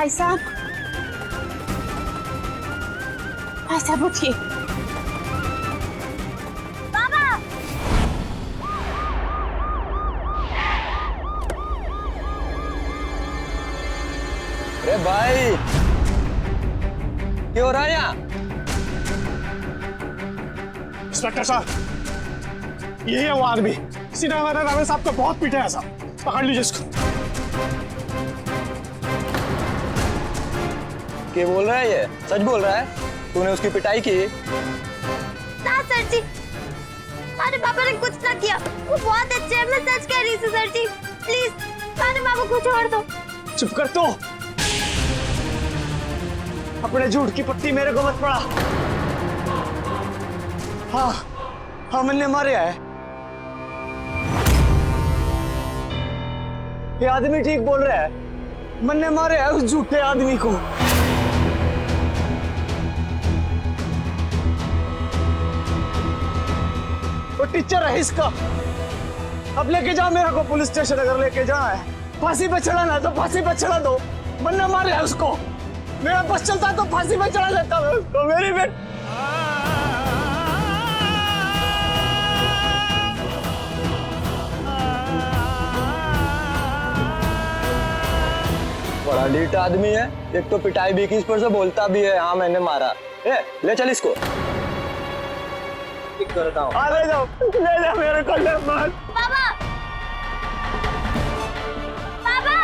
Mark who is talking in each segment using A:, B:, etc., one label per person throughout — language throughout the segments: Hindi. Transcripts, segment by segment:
A: भाई साहब, उठिए।
B: बाबा,
C: अरे भाई, क्या हो रहा है यहाँ?
D: इंस्पेक्टर साहब, यही है वो आदमी। इसी ने हमारे रावण साहब को बहुत पीटा है साहब। पकड़ लीजिए इसको।
C: क्या बोल रहा है ये? सच बोल रहा है? तूने उसकी पिटाई की?
B: ना सर जी, हमारे पापा ने कुछ ना किया। वो बहुत अच्छे हैं, मैं सच कह रही हूँ सर जी। प्लीज हमारे पापा को छोड़ दो।
D: चुप कर तो। अपने झूठ की पट्टी मेरे को मत पड़ा। हाँ, मैंने मारे है। ये आदमी ठीक बोल रहा है। मैंने मारे है उस झूठे आदमी को। वो टीचर है इसका। अब लेके जाओ मेरे को पुलिस स्टेशन। अगर लेके जाना है, फांसी पे चढ़ाना है तो फांसी पे चढ़ा दो। मैंने मारे है उसको। मेरा बस चलता तो फांसी पे चढ़ा देता मैं उसको। मेरी बेट
C: बड़ा लीट आदमी है। एक तो पिटाई भी की, इस पर से बोलता भी है हाँ मैंने मारा। ले चल इसको। करता हूँ।
D: ले जाओ मेरे को, ले मार।
B: बाबा, बाबा,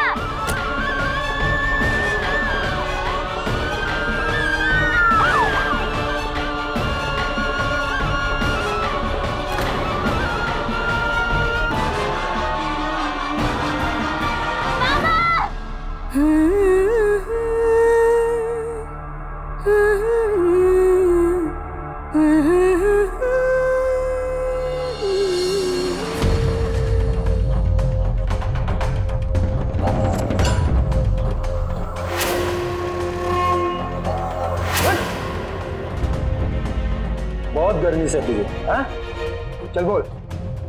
C: बहुत गर्मी से तुझे, हाँ? चल बोल,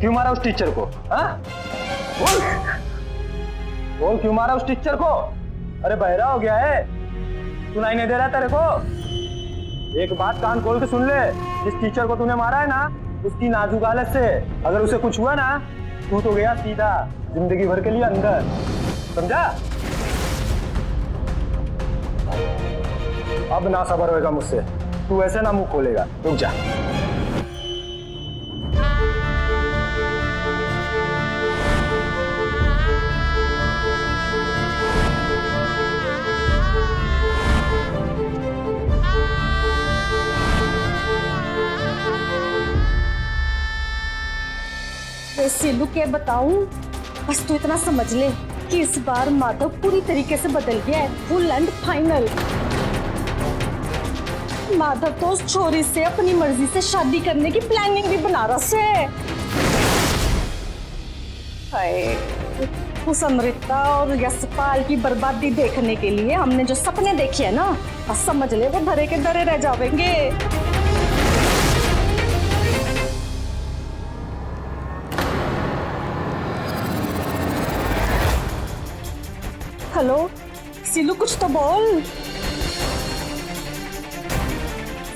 C: क्यों मारा उस टीचर को? हाँ? बोल क्यों मारा उस टीचर को? अरे बहरा हो गया है? सुनाई नहीं दे रहा तेरे को? एक बात कान खोल के सुन ले। जिस टीचर को तूने मारा है ना, उसकी नाजुक हालत से अगर उसे कुछ हुआ ना, तू तो गया सीधा जिंदगी भर के लिए अंदर। समझा? अब ना सबर होएगा मुझसे। तू ऐसे ना मुंह खोलेगा। रुक जा।
A: सिलू के बताऊं, बस तू इतना समझ ले कि इस बार माधव पूरी तरीके से बदल गया है। Full and final. माधव तो उस छोरी से अपनी मर्जी से शादी करने की प्लानिंग भी बना रहा है। हाय, उस अमृता और यशपाल की बर्बादी देखने के लिए हमने जो सपने देखे हैं ना, बस समझ ले वो धरे के धरे रह जाएंगे। हेलो सीलू, कुछ तो बोल।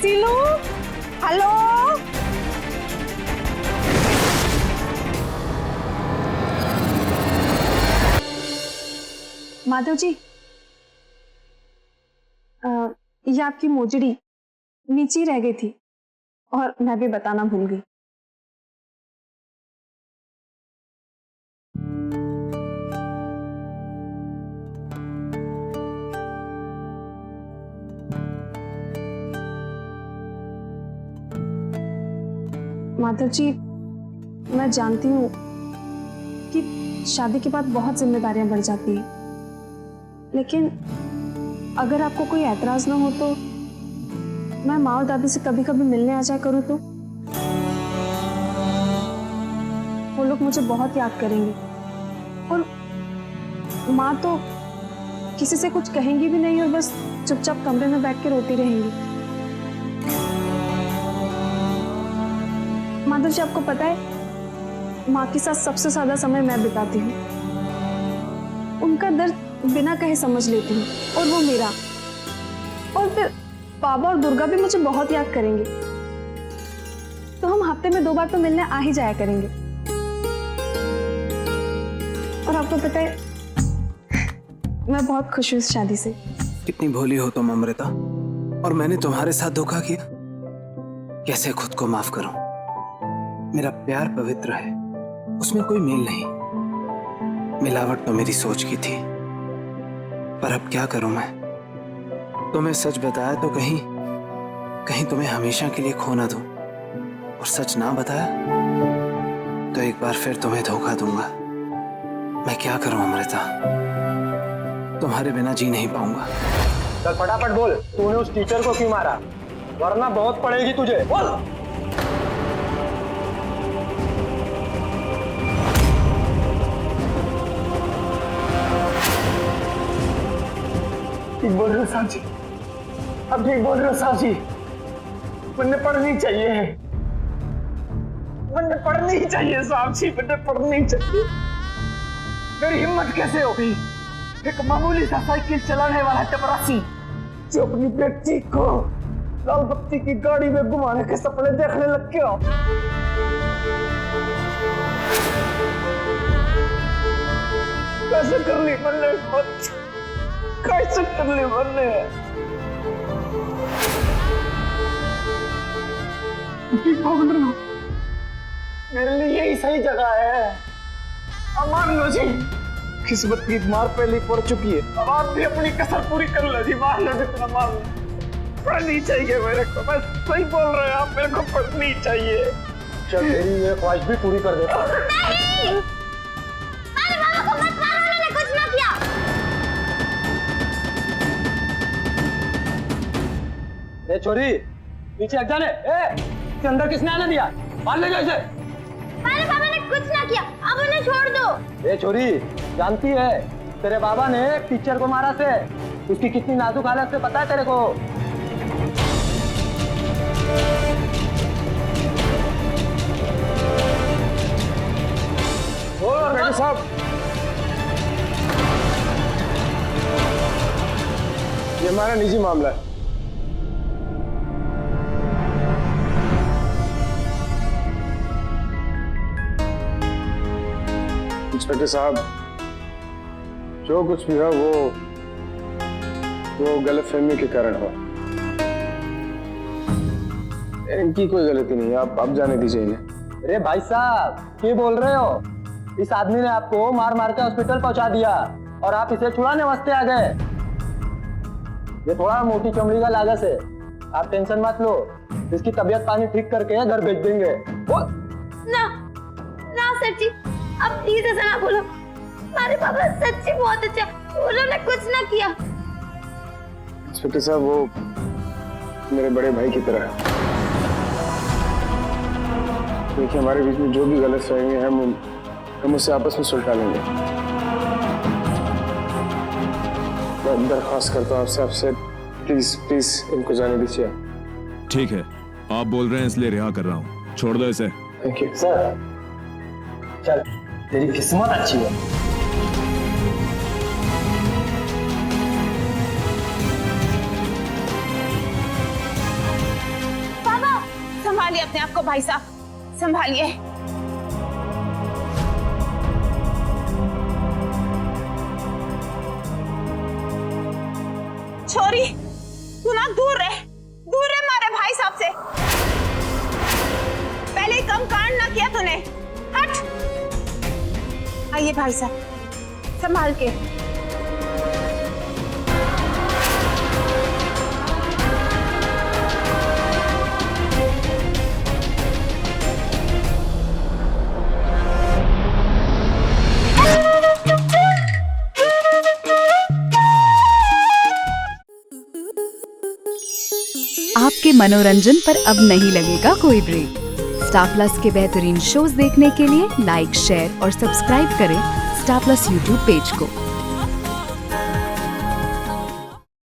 A: सीलू, हेलो।
E: माधव जी, ये आपकी मोजड़ी नीचे ही रह गई थी और मैं भी बताना भूल गई। माधव जी, मैं जानती हूँ कि शादी के बाद बहुत जिम्मेदारियां बढ़ जाती हैं, लेकिन अगर आपको कोई ऐतराज ना हो तो मैं माँ और दादी से कभी कभी मिलने आ जाया करूँ तो। वो लोग मुझे बहुत याद करेंगे और माँ तो किसी से कुछ कहेंगी भी नहीं और बस चुपचाप कमरे में बैठ के रोती रहेंगी। माधव जी, आपको पता है माँ के साथ सबसे ज्यादा समय मैं बिताती हूँ। उनका दर्द बिना कहे समझ लेती हूँ, और वो मेरा। और फिर बाबा और दुर्गा भी मुझे बहुत याद करेंगे, तो हम हफ्ते में 2 बार तो मिलने आ ही जाया करेंगे। और आपको पता है, मैं बहुत खुश हूँ इस शादी से।
F: कितनी भोली हो तुम अमृता, और मैंने तुम्हारे साथ धोखा किया। कैसे खुद को माफ करूं? मेरा प्यार पवित्र है, उसमें कोई मेल नहीं। मिलावट तो मेरी सोच की थी, पर अब क्या करूं मैं? तुम्हें सच बताया तो कहीं तुम्हें हमेशा के लिए खो ना दूं, और सच ना बताया तो एक बार फिर तुम्हें धोखा दूंगा। मैं क्या करूं अमृता, तुम्हारे बिना जी नहीं पाऊंगा।
C: चल फटाफट बोल, तूने उस टीचर को क्यों मारा? वरना बहुत पड़ेगी तुझे। बोल।
D: ठीक बोल रहे हो साहब जी, अब ठीक बोल रहे हो साहब जी। मुझे पढ़नी चाहिए, मुझे पढ़नी चाहिए साहब जी, मुझे पढ़नी चाहिए। मेरी हिम्मत कैसे होगी? एक मामूली सा साइकिल चलाने वाला चपरासी जो अपनी बेटी को लाल बत्ती की गाड़ी में घुमाने के सपने देखने लग गया। कैसे कर ली मैंने हिम्मत? कैसे कर ली मैंने? मेरे लिए यही सही जगह है। अब मान लो जी, किस्मत की मार पहले पड़ चुकी है, अब आप भी अपनी कसर पूरी कर लो जी। मान लो जितना मान लो, पढ़नी चाहिए मेरे को। मैं सही बोल रहे हैं आप, मेरे को पढ़नी चाहिए।
C: चल तेरी ये ख्वाहिश भी पूरी कर देता हूं।
B: नहीं, अरे बाबा को मत मारो, उन्होंने कुछ ना किया।
C: ए छोरी, पीछे हट जाने। इसके अंदर किसने आने दिया? मार ले इसे।
B: अरे बाबा ने कुछ ना किया, अब उन्हें छोड़ दो।
C: ए छोरी, जानती है तेरे बाबा ने एक टीचर को मारा से, उसकी कितनी नाजुक हालत से पता है तेरे को?
D: डॉक्टर साहब, ये हमारा निजी मामला है। इंस्पेक्टर साहब, जो कुछ भी है वो गलतफहमी के कारण हुआ। इनकी कोई गलती नहीं है, आप जाने दीजिए इन्हें।
C: अरे भाई साहब, क्या बोल रहे हो? इस आदमी ने आपको मार मार के हॉस्पिटल पहुंचा दिया और आप इसे छुड़ाने वास्ते आ गए। ये थोड़ा मोटी चमड़ी का लागत है, आप टेंशन मत लो, इसकी तबीयत पानी ठीक करके घर भेज देंगे।
B: ना ना सर जी, अब प्लीज ऐसा ना बोलो। हमारे पापा सच्ची बहुत अच्छा, उन्होंने कुछ ना किया।
D: इंस्पेक्टर साहब, वो मेरे बड़े भाई की तरह है। देखिए, हमारे बीच में जो भी गलतफहमी है हम उससे आपस में सुलझा लेंगे। मैं दरख्वास्त करता हूँ आपसे प्लीज प्लीज इनको जाने दीजिए।
G: ठीक है, आप बोल रहे हैं इसलिए रिहा कर रहा हूँ, छोड़ दो इसे।
D: थैंक यू
C: सर, चल तेरी किस्मत अच्छी है।
H: बाबा, संभालिए अपने आप को भाई साहब, संभालिए। छोरी, तू ना दूर रह हमारे भाई साहब से। पहले ही कम कांड ना किया तूने। हट। आइए भाई साहब, संभाल के।
I: आपके मनोरंजन पर अब नहीं लगेगा कोई ब्रेक। स्टार प्लस के बेहतरीन शोज देखने के लिए लाइक, शेयर और सब्सक्राइब करें स्टार प्लस यूट्यूब पेज को।